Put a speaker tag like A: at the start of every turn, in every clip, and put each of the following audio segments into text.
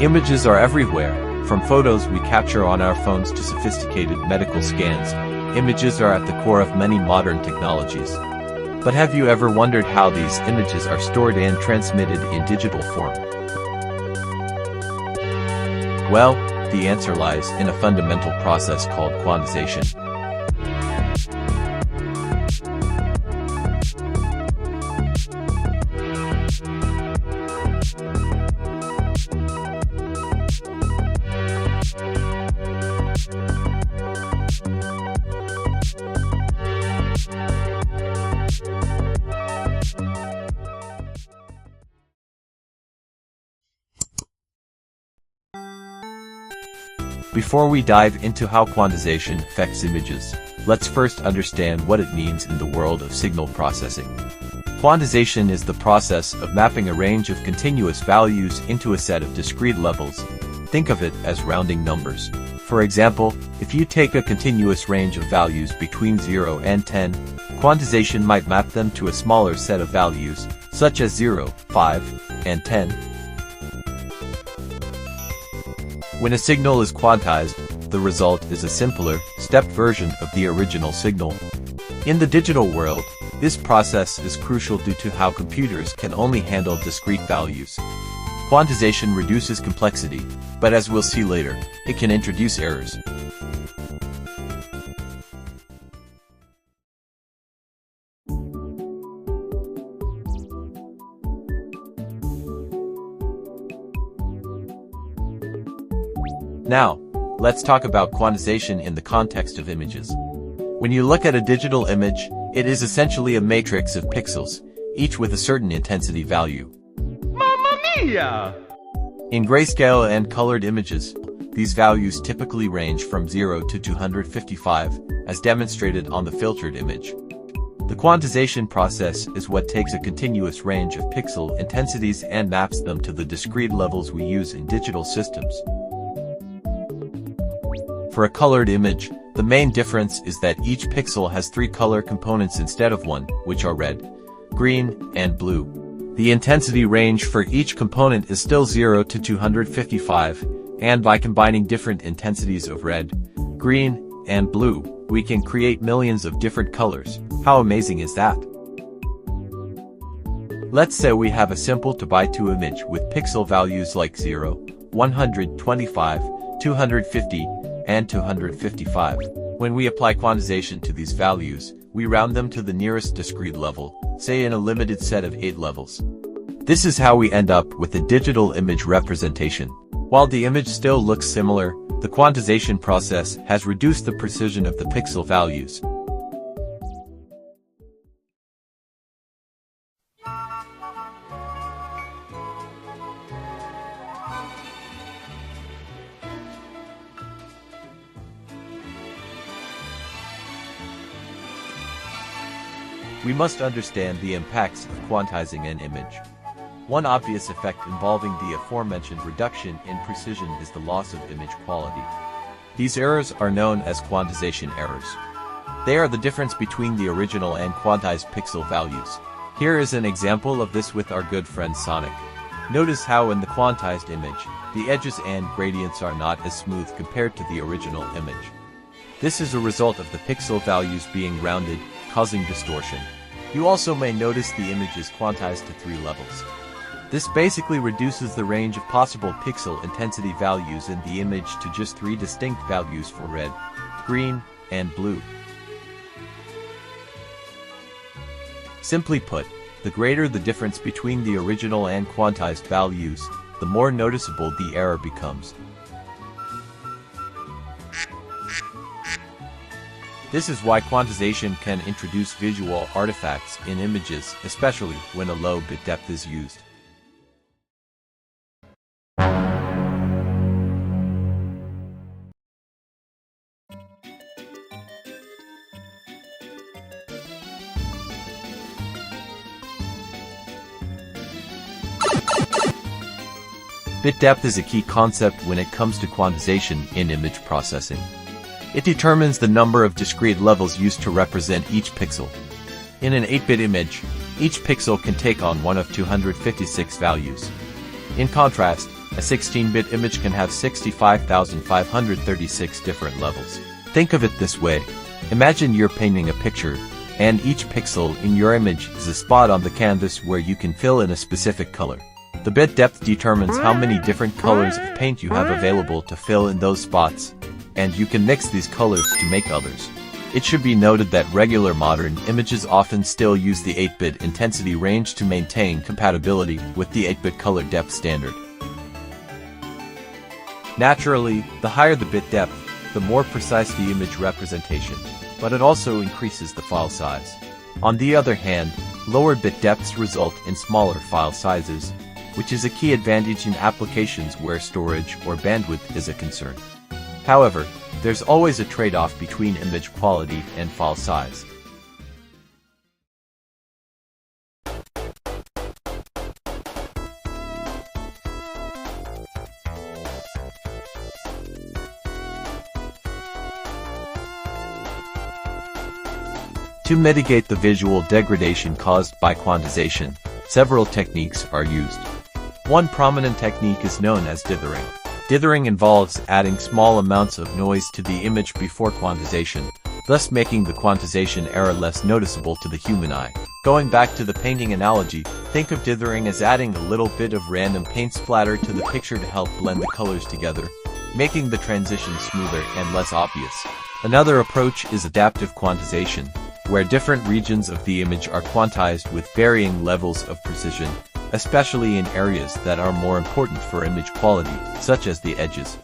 A: Images are everywhere, from photos we capture on our phones to sophisticated medical scans. Images are at the core of many modern technologies. But have you ever wondered how these images are stored and transmitted in digital form? Well, the answer lies in a fundamental process called quantization. Before we dive into how quantization affects images, let's first understand what it means in the world of signal processing. Quantization is the process of mapping a range of continuous values into a set of discrete levels. Think of it as rounding numbers. For example, if you take a continuous range of values between 0 and 10, quantization might map them to a smaller set of values, such as 0, 5, and 10. When a signal is quantized, the result is a simpler, stepped version of the original signal. In the digital world, this process is crucial due to how computers can only handle discrete values. Quantization reduces complexity, but as we'll see later, it can introduce errors. Now, let's talk about quantization in the context of images. When you look at a digital image, it is essentially a matrix of pixels, each with a certain intensity value.
B: Mamma mia!
A: In grayscale and colored images, these values typically range from 0 to 255, as demonstrated on the filtered image. The quantization process is what takes a continuous range of pixel intensities and maps them to the discrete levels we use in digital systems. For a colored image, the main difference is that each pixel has 3 color components instead of 1, which are red, green, and blue. The intensity range for each component is still 0 to 255, and by combining different intensities of red, green, and blue, we can create millions of different colors. How amazing is that? Let's say we have a simple 2x2 image with pixel values like 0, 125, 250, and 255. When we apply quantization to these values, we round them to the nearest discrete level, say in a limited set of 8 levels. This is how we end up with a digital image representation. While the image still looks similar, the quantization process has reduced the precision of the pixel values. We must understand the impacts of quantizing an image. One obvious effect involving the aforementioned reduction in precision is the loss of image quality. These errors are known as quantization errors. They are the difference between the original and quantized pixel values. Here is an example of this with our good friend Sonic. Notice how in the quantized image, the edges and gradients are not as smooth compared to the original image. This is a result of the pixel values being rounded, causing distortion. You also may notice the image is quantized to 3 levels. This basically reduces the range of possible pixel intensity values in the image to just 3 distinct values for red, green, and blue. Simply put, the greater the difference between the original and quantized values, the more noticeable the error becomes. This is why quantization can introduce visual artifacts in images, especially when a low bit depth is used. Bit depth is a key concept when it comes to quantization in image processing. It determines the number of discrete levels used to represent each pixel. In an 8-bit image, each pixel can take on one of 256 values. In contrast, A 16-bit image can have 65,536 different levels. Think of it this way. Imagine you're painting a picture, and each pixel in your image is a spot on the canvas where you can fill in a specific color. The bit depth determines how many different colors of paint you have available to fill in those spots, and you can mix these colors to make others. It should be noted that regular modern images often still use the 8-bit intensity range to maintain compatibility with the 8-bit color depth standard. Naturally, the higher the bit depth, the more precise the image representation, but it also increases the file size. On the other hand, lower bit depths result in smaller file sizes, which is a key advantage in applications where storage or bandwidth is a concern. However, there's always a trade-off between image quality and file size. To mitigate the visual degradation caused by quantization, several techniques are used. One prominent technique is known as dithering. Dithering involves adding small amounts of noise to the image before quantization, thus making the quantization error less noticeable to the human eye. Going back to the painting analogy, think of dithering as adding a little bit of random paint splatter to the picture to help blend the colors together, making the transition smoother and less obvious. Another approach is adaptive quantization, where different regions of the image are quantized with varying levels of precision, especially in areas that are more important for image quality, such as the edges.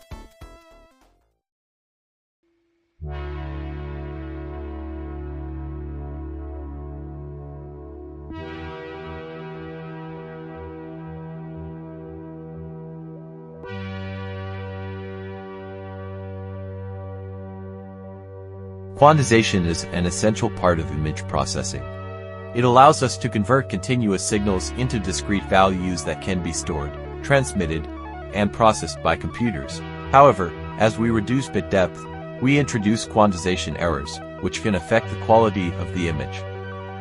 A: Quantization is an essential part of image processing. It allows us to convert continuous signals into discrete values that can be stored, transmitted, and processed by computers. However, as we reduce bit depth, we introduce quantization errors, which can affect the quality of the image.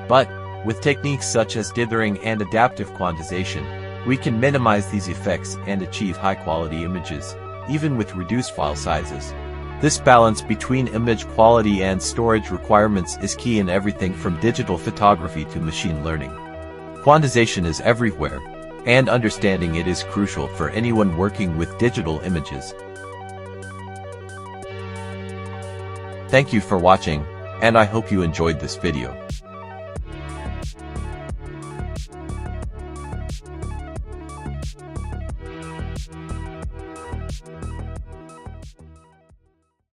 A: But, with techniques such as dithering and adaptive quantization, we can minimize these effects and achieve high-quality images, even with reduced file sizes. This balance between image quality and storage requirements is key in everything from digital photography to machine learning. Quantization is everywhere, and understanding it is crucial for anyone working with digital images. Thank you for watching, and I hope you enjoyed this video.